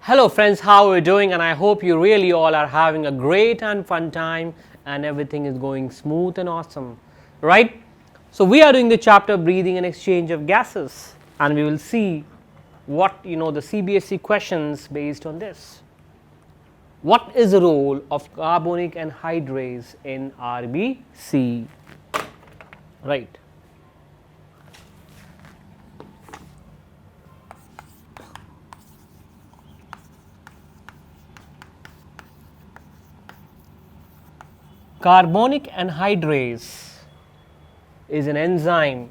Hello friends, how are you doing? And I hope you really all are having a great and fun time and everything is going smooth and awesome, right? So we are doing the chapter breathing and exchange of gases, and we will see what the CBSE questions based on this. What is the role of carbonic anhydrase in RBC? Right. Carbonic anhydrase is an enzyme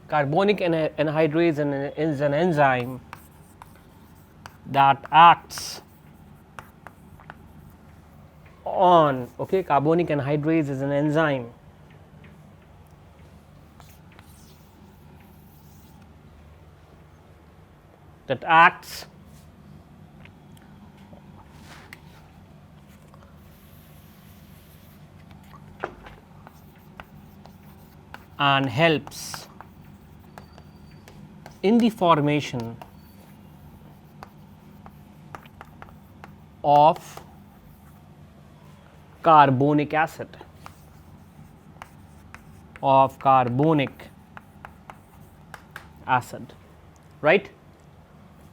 anhydrase is an enzyme that acts on carbonic anhydrase is an enzyme that acts and helps in the formation of carbonic acid, right?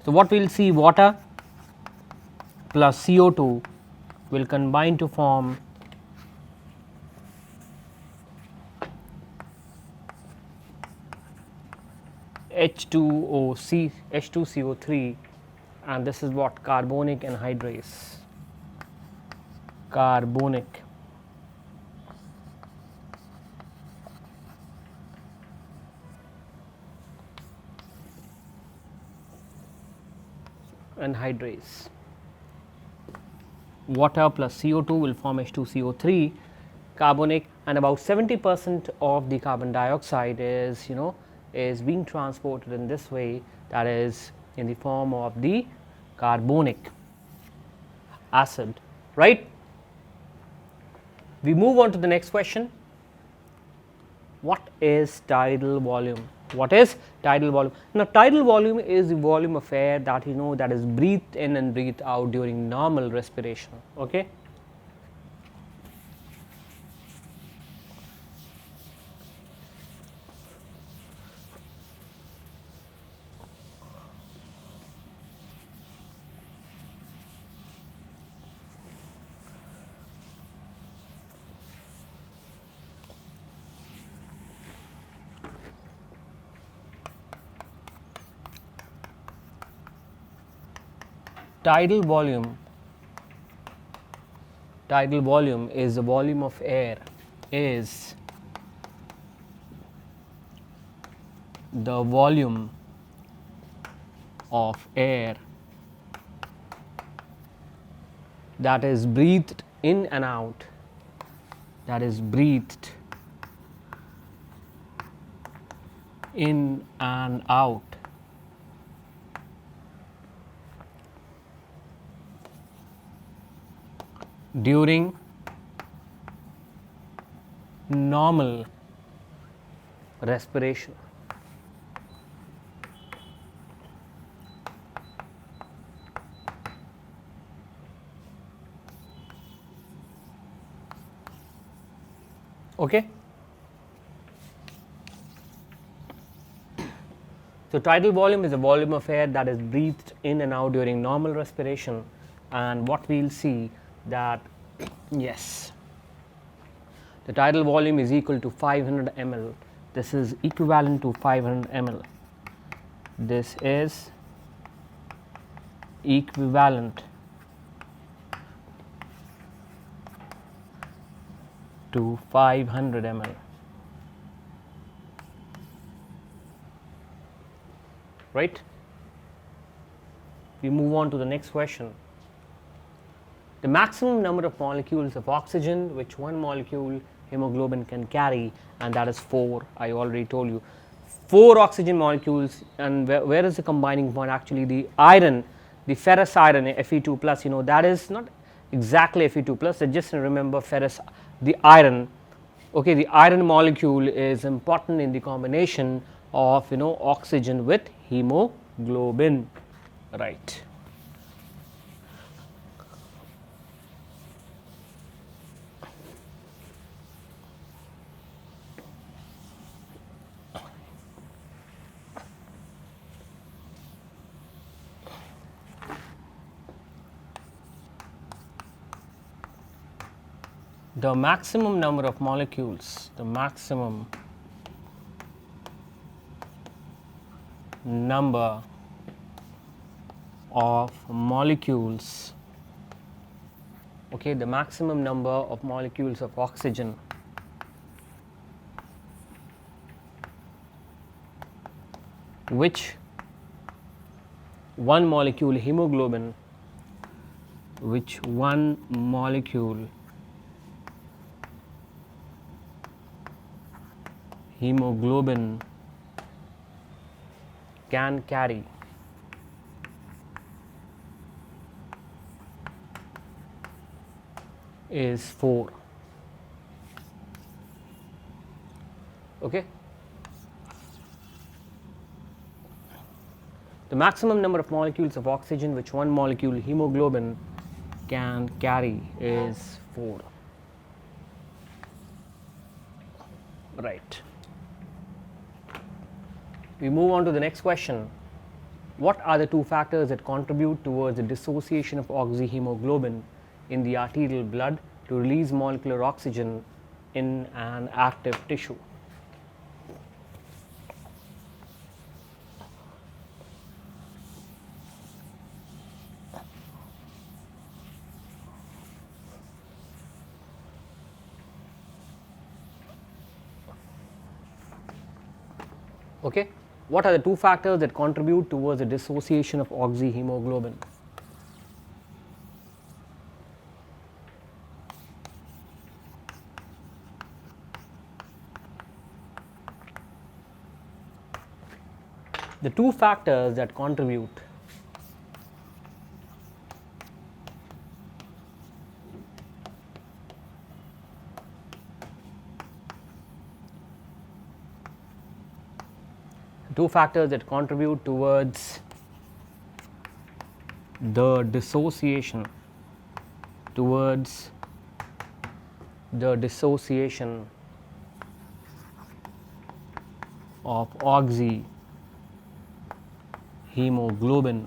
So what we will see, water plus CO2 will combine to form H2CO3, and this is what carbonic anhydrase. Anhydrase. Water plus CO2 will form H2CO3, carbonic, and about 70% of the carbon dioxide is is being transported in this way, that is in the form of the carbonic acid, right? We move on to the next question. What is tidal volume? What is tidal volume? Now, tidal volume is the volume of air that that is breathed in and breathed out during normal respiration. Okay. Tidal volume is the volume of air that is breathed in and out, during normal respiration. Okay. So tidal volume is a volume of air that is breathed in and out during normal respiration, and what we will see that yes, the tidal volume is equal to 500 ml. This is equivalent to 500 ml. This is equivalent to 500 ml. Right? We move on to the next question. The maximum number of molecules of oxygen which one molecule hemoglobin can carry, and that is 4. I already told you 4 oxygen molecules. And where is the combining point? Actually, the iron, the ferrous iron, Fe2 plus, that is not exactly Fe2 plus. So just remember ferrous, the iron Okay, the iron molecule is important in the combination of oxygen with hemoglobin, right. The maximum number of molecules, the maximum number of molecules, okay, the maximum number of molecules of oxygen which one molecule hemoglobin, which one molecule hemoglobin can carry is 4. Okay. The maximum number of molecules of oxygen which one molecule hemoglobin can carry is 4. Right. We move on to the next question. What are the two factors that contribute towards the dissociation of oxyhemoglobin in the arterial blood to release molecular oxygen in an active tissue? Okay. What are the two factors that contribute towards the dissociation of oxyhemoglobin? The two factors that contribute towards the dissociation of oxyhemoglobin.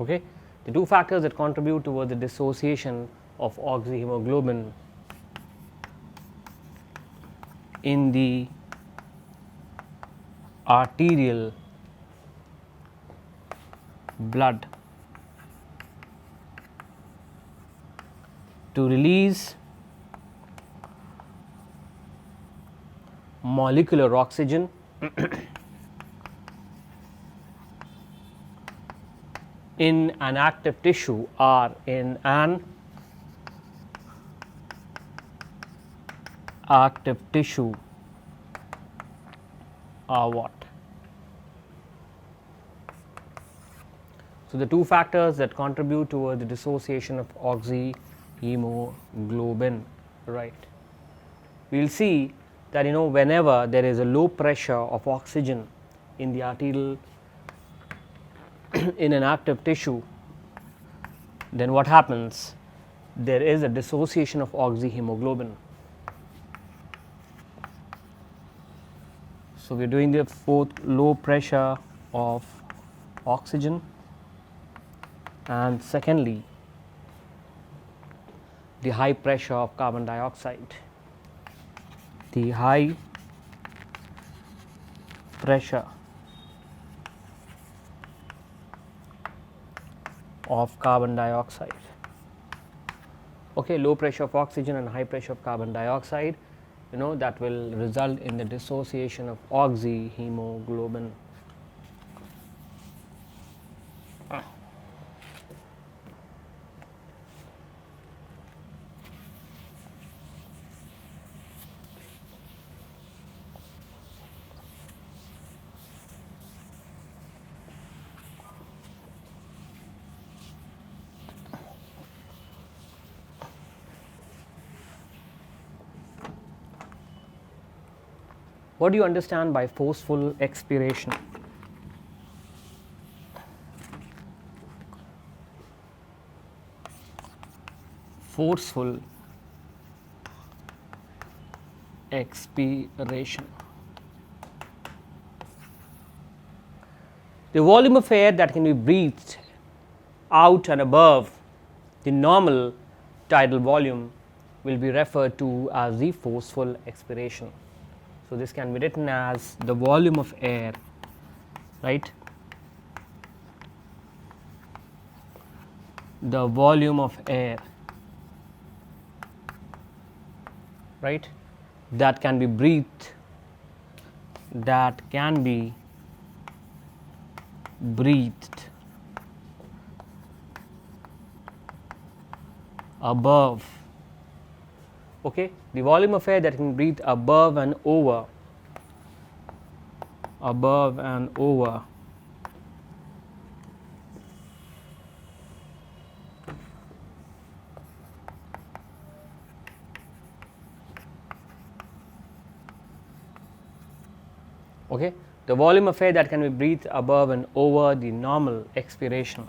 Okay, the two factors that contribute towards the dissociation of oxyhemoglobin in the arterial blood to release molecular oxygen in an active tissue or in an active tissue are what? So, the two factors that contribute toward the dissociation of oxyhemoglobin, right. We will see that whenever there is a low pressure of oxygen in the arterial in an active tissue, then what happens? There is a dissociation of oxyhemoglobin. So, we are doing the fourth low pressure of oxygen, and secondly the high pressure of carbon dioxide. The high pressure of carbon dioxide. Okay, low pressure of oxygen and high pressure of carbon dioxide, that will result in the dissociation of oxyhemoglobin. What do you understand by forceful expiration? Forceful expiration. The volume of air that can be breathed out and above the normal tidal volume will be referred to as the forceful expiration. So, this can be written as the volume of air, right? The volume of air, right, that can be breathed, above, okay, the volume of air that can breathe above and over, okay, the volume of air that can be breathed above and over the normal expiration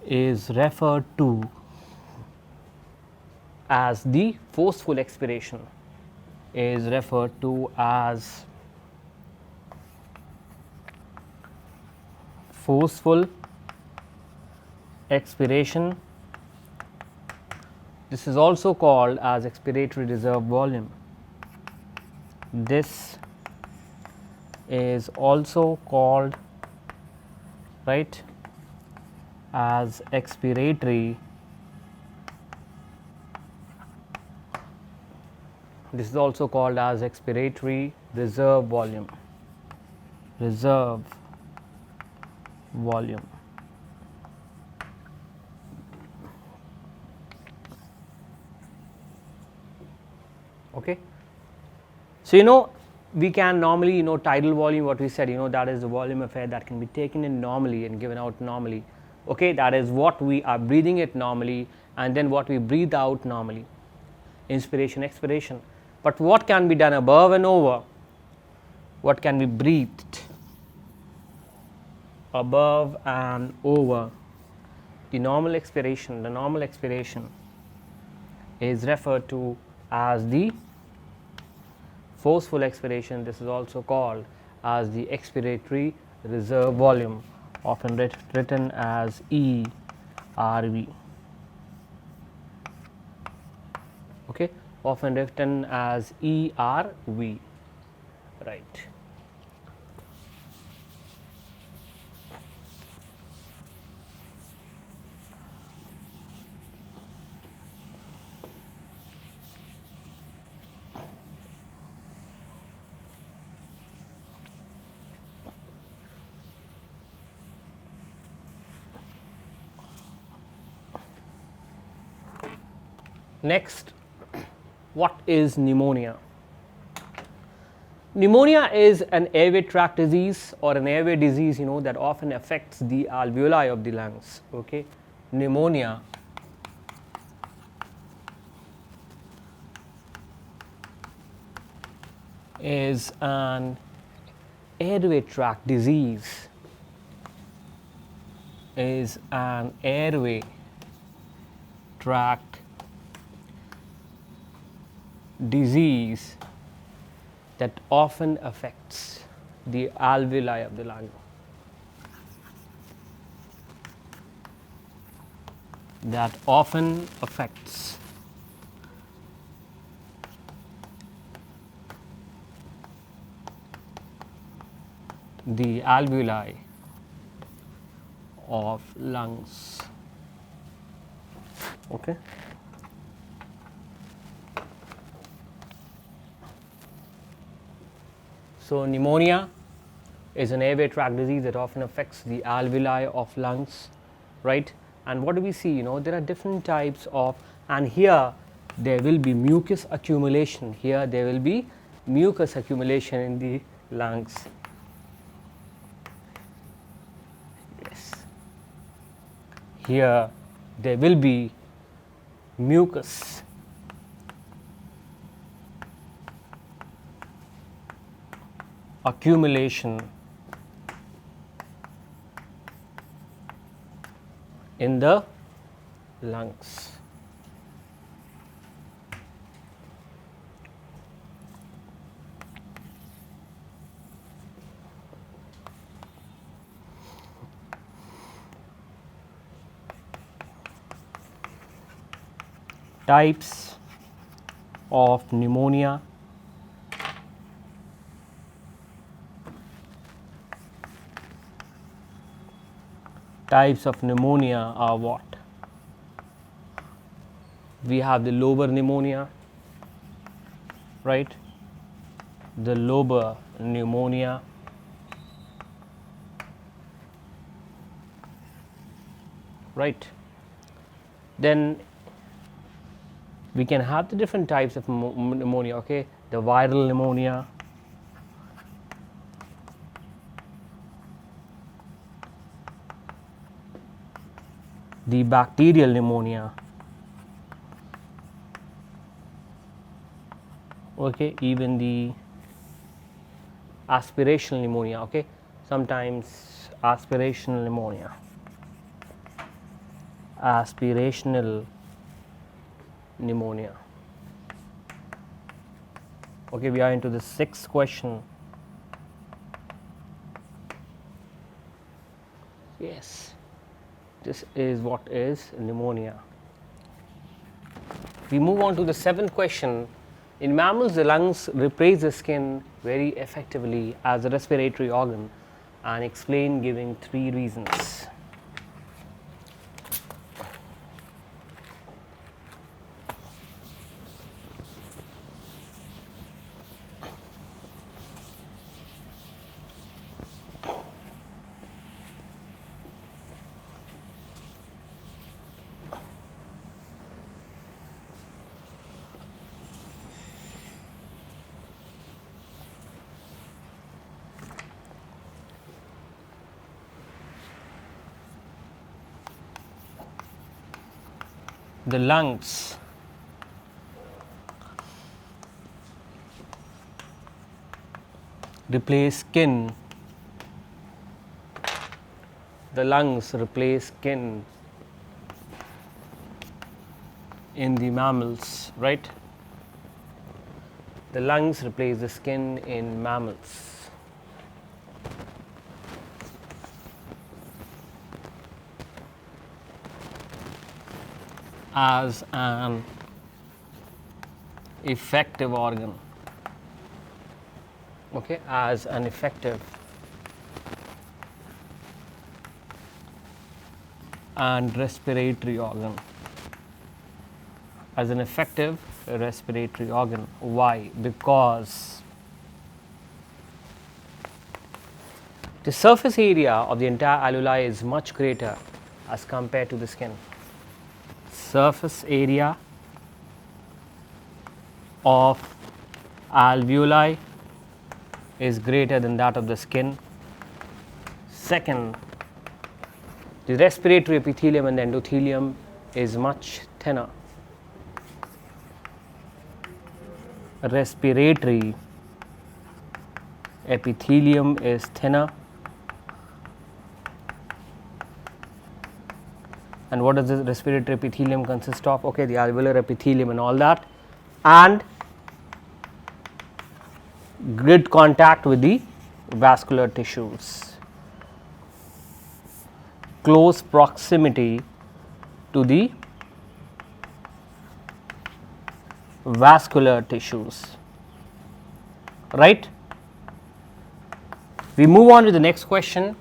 is referred to as the forceful expiration, is referred to as forceful expiration. This is also called as expiratory reserve volume. This is also called, right, as expiratory, this is also called as expiratory reserve volume, okay. So, we can normally, tidal volume, what we said, that is the volume of air that can be taken in normally and given out normally, okay, that is what we are breathing it normally, and then what we breathe out normally, inspiration, expiration. But what can be done above and over? What can be breathed above and over the normal expiration? The normal expiration is referred to as the forceful expiration. This is also called as the expiratory reserve volume, often written as ERV, okay, often written as ERV, right. Next, what is pneumonia? Pneumonia is an airway tract disease or an airway disease, that often affects the alveoli of the lungs, okay. Pneumonia is an airway tract disease, that often affects the alveoli of the lung. That often affects the alveoli of lungs, okay. So, pneumonia is an airway tract disease that often affects the alveoli of lungs, right. And what do we see? There are different types of, and here there will be mucus accumulation. Here there will be mucus accumulation in the lungs. Yes. here there will be mucus accumulation in the lungs. Types of pneumonia. Types of pneumonia are what? We have the lobar pneumonia, right? The lobar pneumonia, right? Then we can have the different types of pneumonia, okay? The viral pneumonia, the bacterial pneumonia, okay, even the aspirational pneumonia, okay, sometimes aspirational pneumonia, aspirational pneumonia. Okay, we are into the sixth question. Yes, this is what is pneumonia. We move on to the seventh question. In mammals, the lungs replace the skin very effectively as a respiratory organ, and explain giving 3 reasons. The lungs replace skin. The lungs replace skin in the mammals, right? The lungs replace the skin in mammals. As an effective organ, okay, as an effective and respiratory organ, as an effective respiratory organ. Why? Because the surface area of the entire alveoli is much greater as compared to the skin. Surface area of alveoli is greater than that of the skin. Second, the respiratory epithelium and the endothelium is much thinner. Respiratory epithelium is thinner. And what does the respiratory epithelium consist of? Okay, the alveolar epithelium and all that, and good contact with the vascular tissues, close proximity to the vascular tissues, right? We move on to the next question.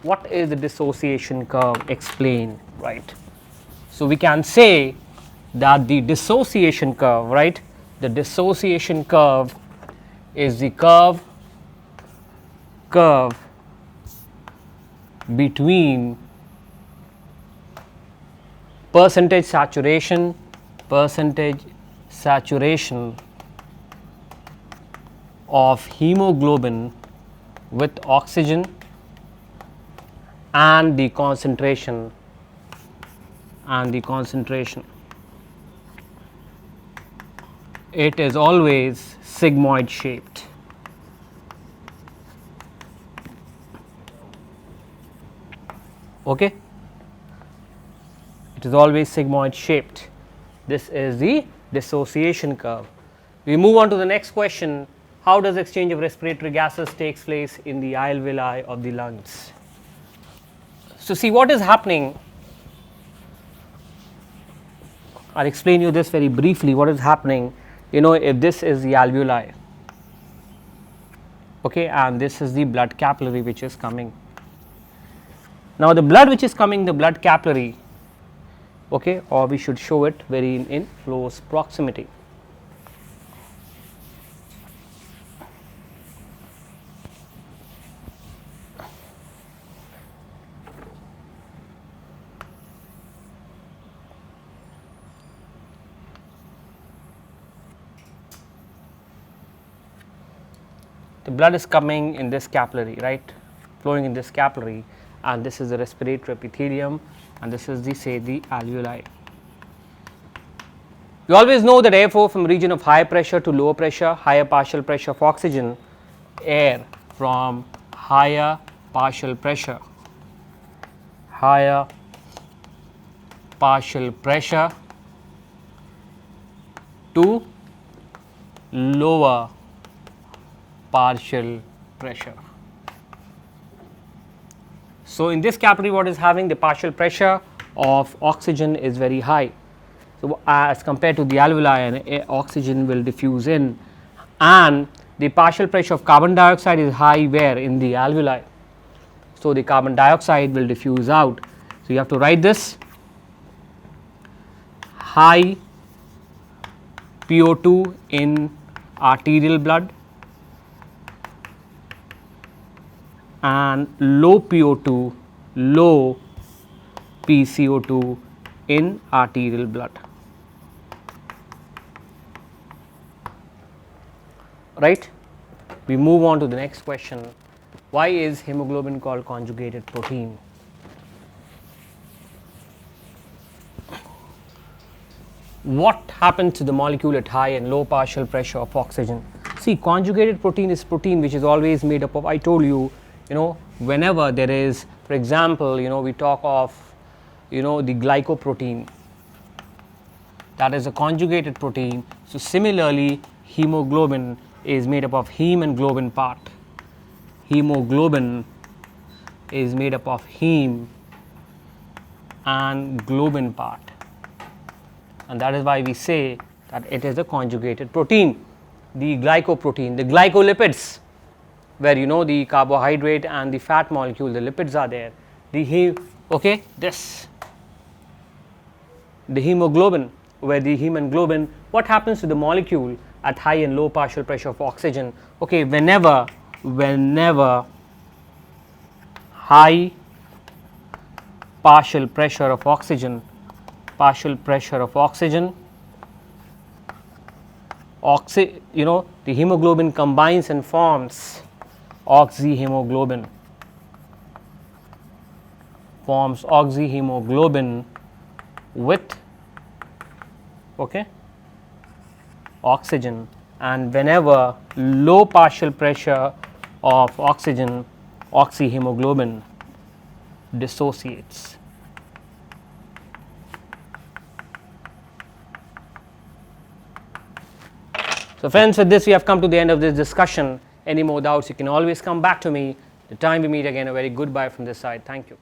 What is the dissociation curve? Explain, right? So we can say that the dissociation curve, right? The dissociation curve is the curve between percentage saturation of hemoglobin with oxygen and the concentration and the concentration. It is always sigmoid shaped. Okay, it is always sigmoid shaped. This is the dissociation curve. We move on to the next question. How does exchange of respiratory gases takes place in the alveoli of the lungs? So, see what is happening. I will explain you this very briefly. What is happening, if this is the alveoli, okay, and this is the blood capillary which is coming. Now, the blood which is coming, the blood capillary, okay, or we should show it very in close proximity. The blood is coming in this capillary, right, flowing in this capillary, and this is the respiratory epithelium, and this is the alveoli. You always know that airflow from region of high pressure to low pressure, higher partial pressure of oxygen, air from higher partial pressure to lower partial pressure. So, in this capillary what is having, the partial pressure of oxygen is very high. So, as compared to the alveoli, and oxygen will diffuse in, and the partial pressure of carbon dioxide is high where? In the alveoli. So, the carbon dioxide will diffuse out. So, you have to write this: high PO2 in arterial blood and low PO2, low PCO2 in arterial blood, right. We move on to the next question. Why is hemoglobin called conjugated protein? What happens to the molecule at high and low partial pressure of oxygen? See, conjugated protein is protein which is always made up of, I told you, whenever there is, for example, we talk of, the glycoprotein, that is a conjugated protein. So, similarly, hemoglobin is made up of heme and globin part. Hemoglobin is made up of heme and globin part, and that is why we say that it is a conjugated protein. The glycoprotein, the glycolipids, where the carbohydrate and the fat molecule, the lipids are there. The hemoglobin, where the heme and globin, what happens to the molecule at high and low partial pressure of oxygen? Okay, whenever high partial pressure of oxygen, the hemoglobin combines and forms oxyhemoglobin, with oxygen, and whenever low partial pressure of oxygen, oxyhemoglobin dissociates. So, friends, with this we have come to the end of this discussion. Any more doubts, you can always come back to me. The time we meet again, a very goodbye from this side. Thank you.